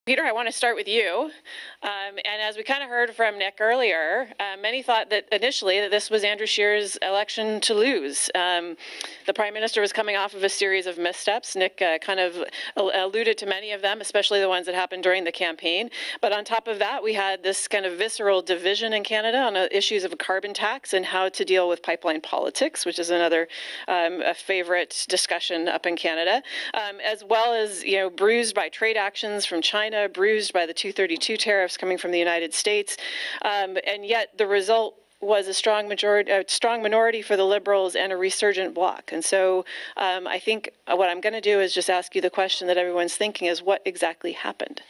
Peter, I want to start with you. And as we kind of heard from Nick earlier, many thought that initially that this was Andrew Scheer's election to lose. The Prime Minister was coming off of a series of missteps. Nick kind of alluded to many of them, especially the ones that happened during the campaign. But on top of that, we had this kind of visceral division in Canada on issues of a carbon tax and how to deal with pipeline politics, which is another a favorite discussion up in Canada, as well as, you know, bruised by trade actions from China, bruised by the 232 tariffs coming from the United States, and yet the result was a strong minority for the Liberals and a resurgent Bloc. And so I think what I'm going to do is just ask you the question that everyone's thinking is, what exactly happened?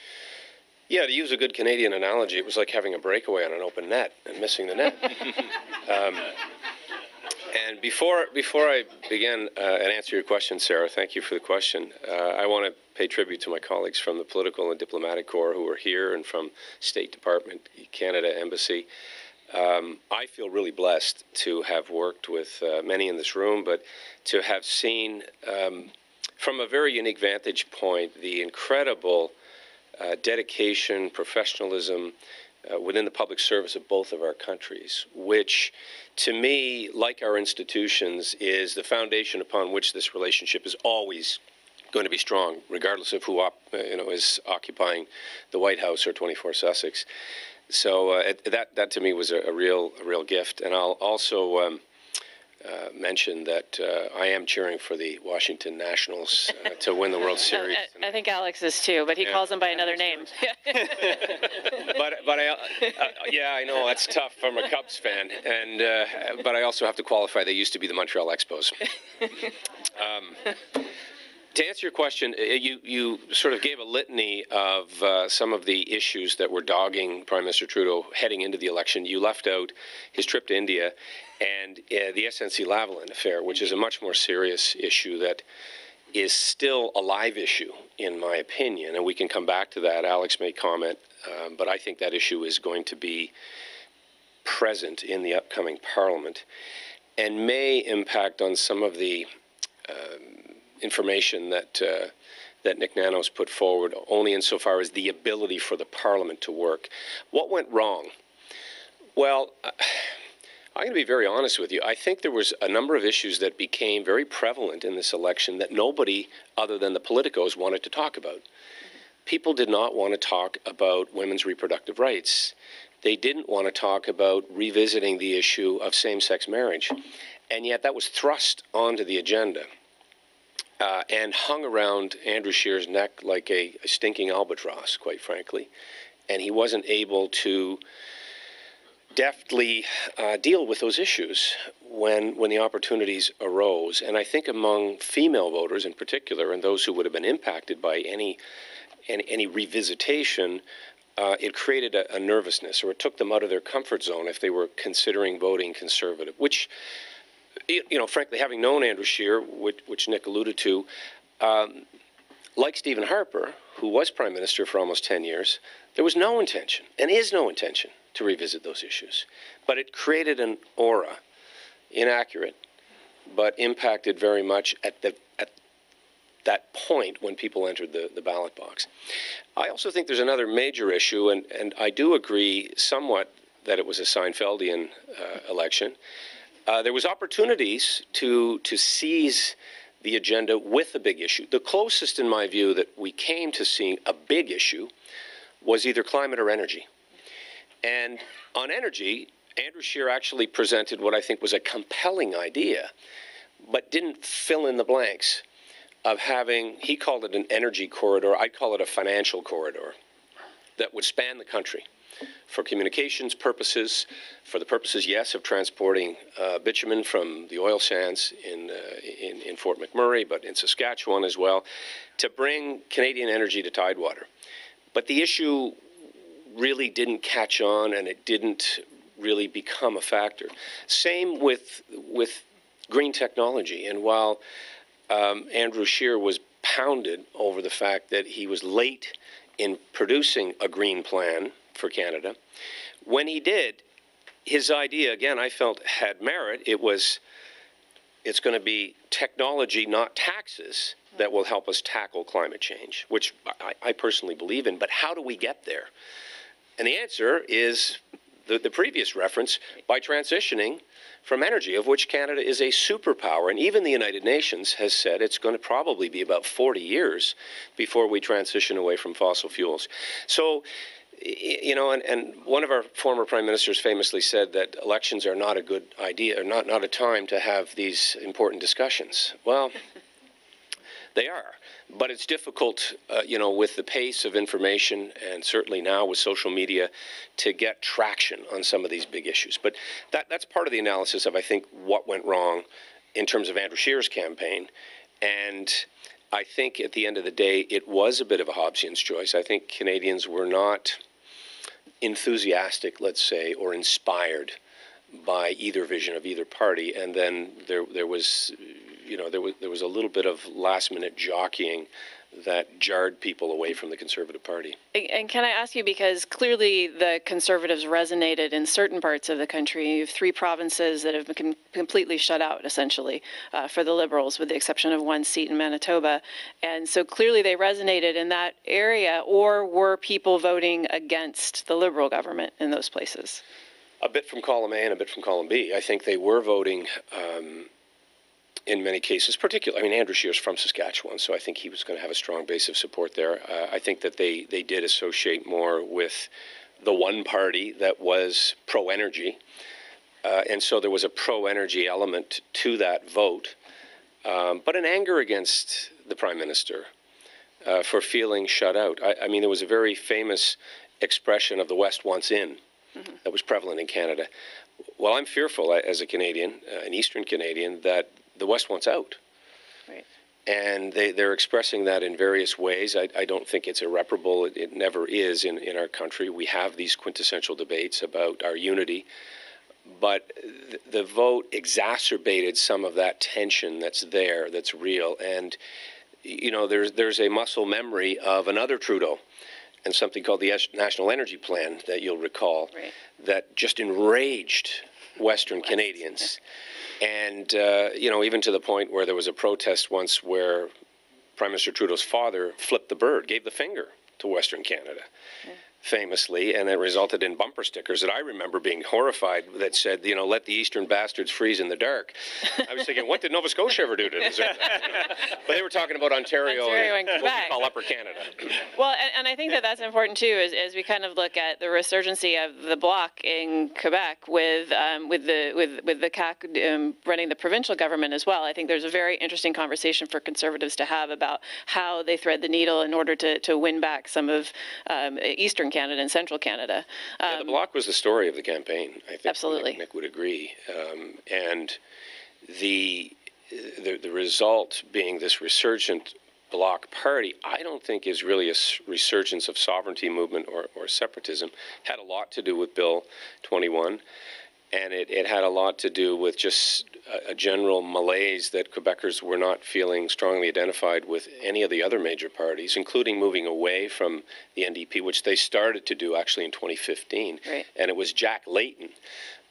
Yeah, to use a good Canadian analogy, it was like having a breakaway on an open net and missing the net. And before I begin and answer your question, Sarah, thank you for the question. I want to pay tribute to my colleagues from the Political and Diplomatic Corps who are here and from State Department, Canada Embassy. I feel really blessed to have worked with many in this room, but to have seen from a very unique vantage point the incredible dedication, professionalism within the public service of both of our countries, which to me, like our institutions, is the foundation upon which this relationship is always going to be strong, regardless of who is occupying the White House or 24 Sussex. So that to me was a real gift. And I'll also mention that I am cheering for the Washington Nationals to win the World Series. I think Alex is too, but he calls them by another name. Yeah, I know that's tough from a Cubs fan, and but I also have to qualify. They used to be the Montreal Expos. To answer your question, you sort of gave a litany of some of the issues that were dogging Prime Minister Trudeau heading into the election. You left out his trip to India and the SNC-Lavalin affair, which is a much more serious issue that is still a live issue, in my opinion. And we can come back to that. Alex may comment, but I think that issue is going to be present in the upcoming Parliament and may impact on some of the information that Nick Nano's put forward, only insofar as the ability for the Parliament to work. What went wrong? Well, I'm going to be very honest with you. I think there was a number of issues that became very prevalent in this election that nobody other than the politicos wanted to talk about. People did not want to talk about women's reproductive rights. They didn't want to talk about revisiting the issue of same-sex marriage. And yet that was thrust onto the agenda. And hung around Andrew Scheer's neck like a stinking albatross, quite frankly. And he wasn't able to deftly deal with those issues when the opportunities arose. And I think among female voters in particular, and those who would have been impacted by any revisitation, it created a nervousness, or it took them out of their comfort zone if they were considering voting Conservative, which, you know, frankly, having known Andrew Scheer, which Nick alluded to, like Stephen Harper, who was Prime Minister for almost 10 years, there was no intention, and is no intention, to revisit those issues. But it created an aura, inaccurate, but impacted very much at that point when people entered the ballot box. I also think there's another major issue, and I do agree somewhat that it was a Seinfeldian election. There was opportunities to seize the agenda with a big issue. The closest, in my view, that we came to seeing a big issue was either climate or energy. And on energy, Andrew Scheer actually presented what I think was a compelling idea, but didn't fill in the blanks of having, he called it an energy corridor, I'd call it a financial corridor that would span the country. For communications purposes, for the purposes, yes, of transporting bitumen from the oil sands in Fort McMurray, but in Saskatchewan as well, to bring Canadian energy to Tidewater. But the issue really didn't catch on, and it didn't really become a factor. Same with green technology. And while Andrew Scheer was pounded over the fact that he was late in producing a green plan for Canada, when he did, his idea, again, I felt had merit. It was it's going to be technology, not taxes, that will help us tackle climate change, which I personally believe in. But how do we get there? And the answer is the previous reference, by transitioning from energy, of which Canada is a superpower. And even the United Nations has said it's going to probably be about 40 years before we transition away from fossil fuels. So, you know, and one of our former prime ministers famously said that elections are not a good idea, or not a time to have these important discussions. Well, they are. But it's difficult, you know, with the pace of information, and certainly now with social media, to get traction on some of these big issues. But that's part of the analysis of, I think, what went wrong in terms of Andrew Scheer's campaign. And I think at the end of the day, it was a bit of a Hobbesian's choice. I think Canadians were not enthusiastic, let's say, or inspired by either vision of either party. And then there was, you know, there was a little bit of last-minute jockeying that jarred people away from the Conservative Party. And can I ask you, because clearly the Conservatives resonated in certain parts of the country. You have 3 provinces that have been completely shut out, essentially, for the Liberals, with the exception of 1 seat in Manitoba. And so clearly they resonated in that area, or were people voting against the Liberal government in those places? A bit from column A and a bit from column B. I think they were voting in many cases, particularly, I mean, Andrew Scheer's from Saskatchewan, so I think he was going to have a strong base of support there. I think that they did associate more with the one party that was pro-energy, and so there was a pro-energy element to that vote, but an anger against the Prime Minister for feeling shut out. I mean, there was a very famous expression of the West wants in that was prevalent in Canada. Well, I'm fearful as a Canadian, an Eastern Canadian, that the West wants out. Right. And they're expressing that in various ways. I don't think it's irreparable. It never is in our country. We have these quintessential debates about our unity. But the vote exacerbated some of that tension that's there, that's real. And, you know, there's a muscle memory of another Trudeau and something called the National Energy Plan that you'll recall, right, that just enraged Western Canadians. And, you know, even to the point where there was a protest once where Prime Minister Trudeau's father flipped the bird, gave the finger to Western Canada, famously, and it resulted in bumper stickers that I remember being horrified that said, you know, let the Eastern bastards freeze in the dark. I was thinking, what did Nova Scotia ever do to deserve that? You know? But they were talking about Ontario and Quebec. what we call Upper Canada. Well, and I think that's important too, as we kind of look at the resurgency of the Bloc in Quebec with the CAQ running the provincial government as well. I think there's a very interesting conversation for Conservatives to have about how they thread the needle in order to win back some of Eastern Canada and Central Canada. The Bloc was the story of the campaign, I think. Absolutely. Nick would agree. And the result being this resurgent Bloc party, I don't think is really a resurgence of sovereignty movement or separatism. It had a lot to do with Bill 21. And it had a lot to do with just a general malaise that Quebecers were not feeling strongly identified with any of the other major parties, including moving away from the NDP, which they started to do actually in 2015. Right. And it was Jack Layton,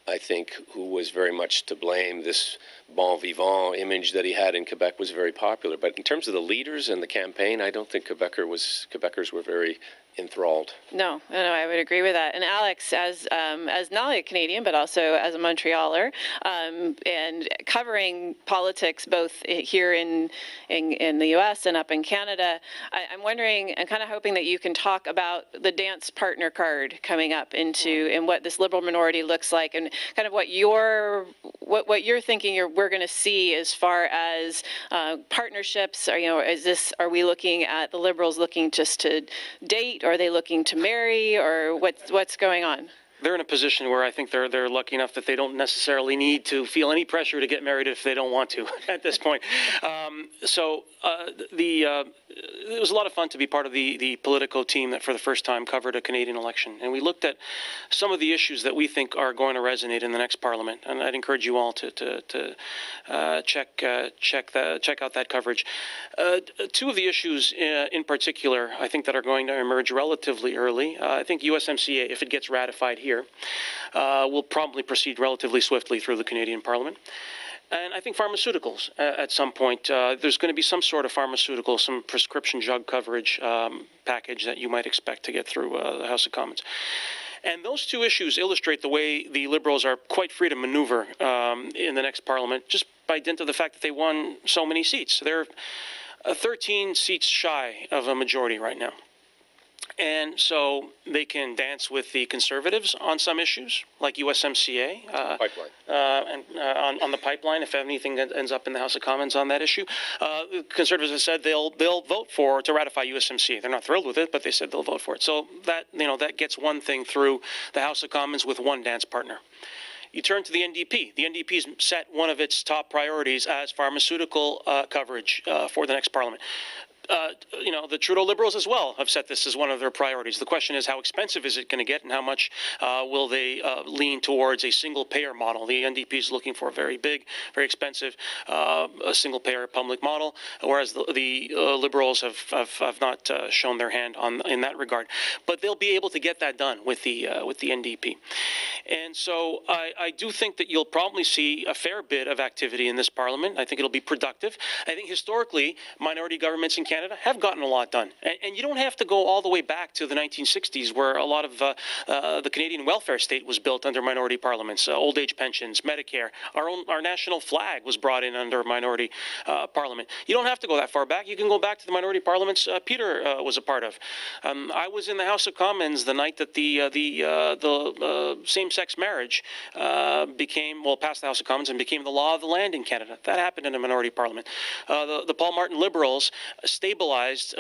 I think, who was very much to blame. This bon vivant image that he had in Quebec was very popular. But in terms of the leaders and the campaign, I don't think Quebecers were very enthralled. No, I would agree with that. And Alex, as not only a Canadian but also as a Montrealer, and covering politics both here in the U.S. and up in Canada, I'm wondering and kind of hoping that you can talk about the dance partner card coming up and what this Liberal minority looks like, and kind of what you're thinking we're going to see as far as partnerships. Are we looking at the Liberals looking just to date? Are they looking to marry, or what's going on? They're in a position where I think they're lucky enough that they don't necessarily need to feel any pressure to get married if they don't want to at this point. It was a lot of fun to be part of the Politico team that for the first time covered a Canadian election. And we looked at some of the issues that we think are going to resonate in the next Parliament. And I'd encourage you all to check out that coverage. Two of the issues in particular, I think, that are going to emerge relatively early. I think USMCA, if it gets ratified here, will probably proceed relatively swiftly through the Canadian Parliament. And I think pharmaceuticals at some point. There's going to be some sort of pharmaceutical, some prescription drug coverage package that you might expect to get through the House of Commons. And those two issues illustrate the way the Liberals are quite free to maneuver in the next Parliament, just by dint of the fact that they won so many seats. They're 13 seats shy of a majority right now. And so they can dance with the Conservatives on some issues, like USMCA, Pipeline. and on the pipeline, if anything that ends up in the House of Commons on that issue. The Conservatives have said they'll vote to ratify USMCA. They're not thrilled with it, but they said they'll vote for it. So that gets one thing through the House of Commons with one dance partner. You turn to the NDP. The NDP's set one of its top priorities as pharmaceutical coverage for the next Parliament. The Trudeau Liberals as well have set this as one of their priorities. The question is, how expensive is it going to get, and how much will they lean towards a single-payer model? The NDP is looking for a very big, very expensive a single-payer public model, whereas the Liberals have not shown their hand in that regard. But they'll be able to get that done with the NDP. And so I do think that you'll probably see a fair bit of activity in this Parliament. I think it'll be productive. I think historically, minority governments in Canada have gotten a lot done. And you don't have to go all the way back to the 1960s, where a lot of the Canadian welfare state was built under minority parliaments, old age pensions, Medicare. Our national flag was brought in under a minority parliament. You don't have to go that far back. You can go back to the minority parliaments Peter was a part of. I was in the House of Commons the night that the same-sex marriage passed the House of Commons and became the law of the land in Canada. That happened in a minority parliament. The Paul Martin Liberals stabilized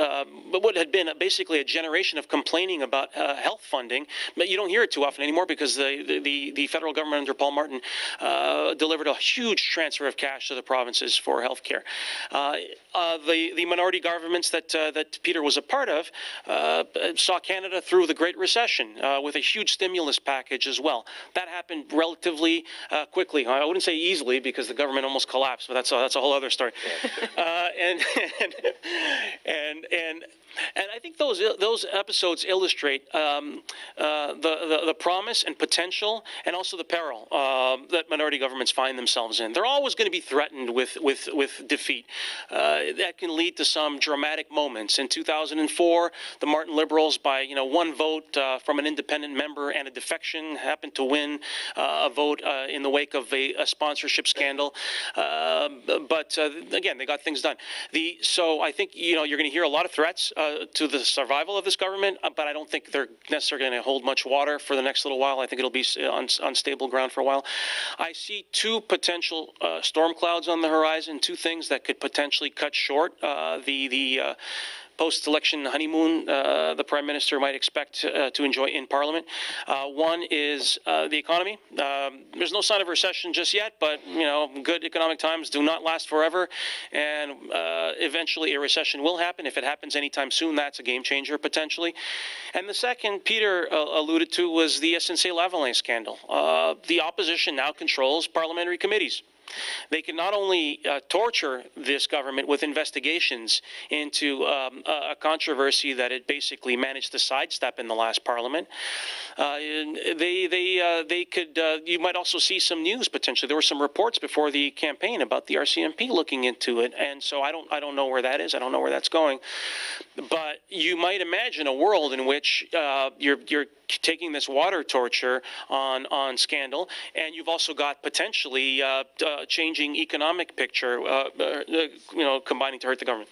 what had been basically a generation of complaining about health funding, but you don't hear it too often anymore because the federal government under Paul Martin delivered a huge transfer of cash to the provinces for health care. The minority governments that Peter was a part of saw Canada through the Great Recession with a huge stimulus package as well. That happened relatively quickly. I wouldn't say easily because the government almost collapsed, but that's a whole other story. And I think those episodes illustrate the promise and potential, and also the peril that minority governments find themselves in. They're always going to be threatened with defeat. That can lead to some dramatic moments. In 2004, the Martin Liberals, by one vote from an independent member and a defection, happened to win a vote in the wake of a sponsorship scandal. But again, they got things done. So I think you're going to hear a lot of threats to the survival of this government, but I don't think they're necessarily going to hold much water for the next little while. I think it'll be on stable ground for a while. I see two potential storm clouds on the horizon, two things that could potentially cut short the post-election honeymoon the Prime Minister might expect to enjoy in Parliament. One is the economy. There's no sign of recession just yet, but good economic times do not last forever, and eventually a recession will happen. If it happens anytime soon, that's a game changer potentially. And the second Peter alluded to was the SNC-Lavalin scandal. The opposition now controls parliamentary committees. They can not only torture this government with investigations into a controversy that it basically managed to sidestep in the last Parliament. They could. You might also see some news potentially. There were some reports before the campaign about the RCMP looking into it, and so I don't know where that is. I don't know where that's going. But you might imagine a world in which you're taking this water torture on scandal, and you've also got potentially changing economic picture, combining to hurt the government.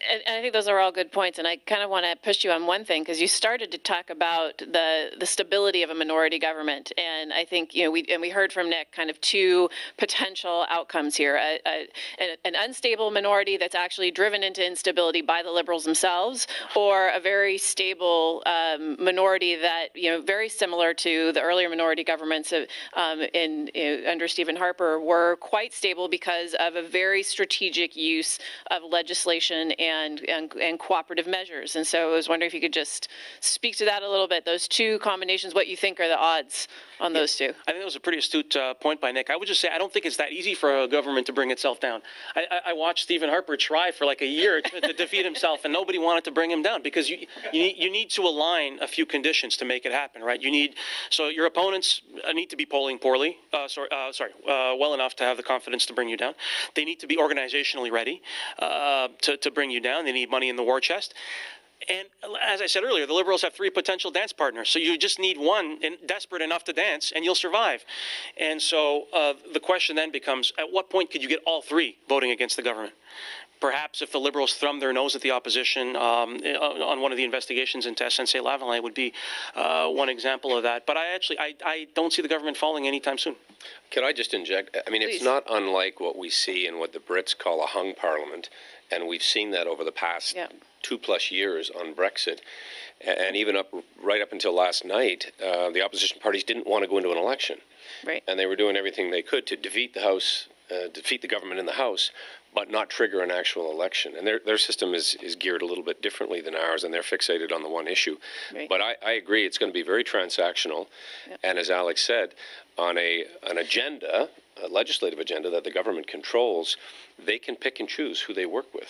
And I think those are all good points, and I kind of want to push you on one thing, because you started to talk about the stability of a minority government, and I think we heard from Nick kind of two potential outcomes here: an unstable minority that's actually driven into instability by the Liberals themselves, or a very stable minority that very similar to the earlier minority governments under Stephen Harper were quite stable because of a very strategic use of legislation and and cooperative measures. And so I was wondering if you could just speak to that a little bit, those two combinations, what you think are the odds on those two. I think that was a pretty astute point by Nick. I would just say I don't think it's that easy for a government to bring itself down. I watched Stephen Harper try for like a year to defeat himself, and nobody wanted to bring him down because you need to align a few conditions to make it happen, right? So your opponents need to be polling poorly, well enough to have the confidence to bring you down. They need to be organizationally ready to bring you down. They need money in the war chest. And as I said earlier, the Liberals have 3 potential dance partners. So you just need one desperate enough to dance, and you'll survive. And so the question then becomes, at what point could you get all 3 voting against the government? Perhaps if the Liberals thumb their nose at the opposition on one of the investigations into SNC-Lavalin would be one example of that. But I don't see the government falling anytime soon. Can I just inject? I mean, Please. It's not unlike what we see in what the Brits call a hung parliament, and we've seen that over the past 2+ years on Brexit. And even right up until last night, the opposition parties didn't want to go into an election. Right. And they were doing everything they could to defeat the House, defeat the government in the House, but not trigger an actual election. And their system is geared a little bit differently than ours, and they're fixated on the one issue. Right. But I agree, it's going to be very transactional. Yep. And as Alex said, on an agenda, a legislative agenda that the government controls, they can pick and choose who they work with.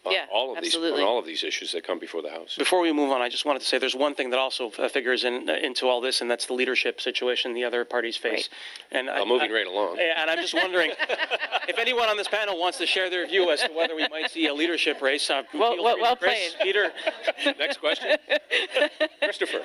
On all of these issues that come before the House. Before we move on, I just wanted to say there's one thing that also figures into all this, and that's the leadership situation the other parties face. Right. And moving right along. And I'm just wondering if anyone on this panel wants to share their view as to whether we might see a leadership race. Well Chris, played. Peter. Next question. Christopher.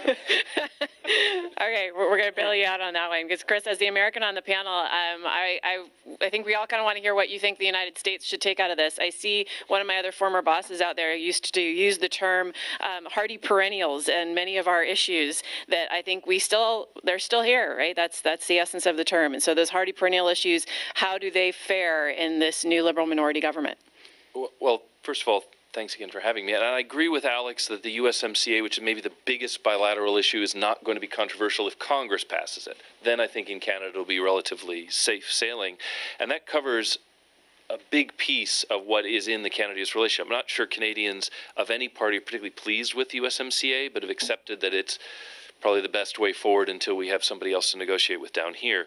Okay, we're going to bail you out on that one because, Chris, as the American on the panel, I think we all kind of want to hear what you think the United States should take out of this. I see one of my other former bosses out there used to use the term hardy perennials in many of our issues that I think they're still here, right? That's the essence of the term. And so those hardy perennial issues, how do they fare in this new Liberal minority government? Well, first of all, thanks again for having me. And I agree with Alex that the USMCA, which is maybe the biggest bilateral issue, is not going to be controversial if Congress passes it. Then I think in Canada it will be relatively safe sailing. And that covers a big piece of what is in the Canada-US relationship. I'm not sure Canadians of any party are particularly pleased with USMCA, but have accepted that it's probably the best way forward until we have somebody else to negotiate with down here.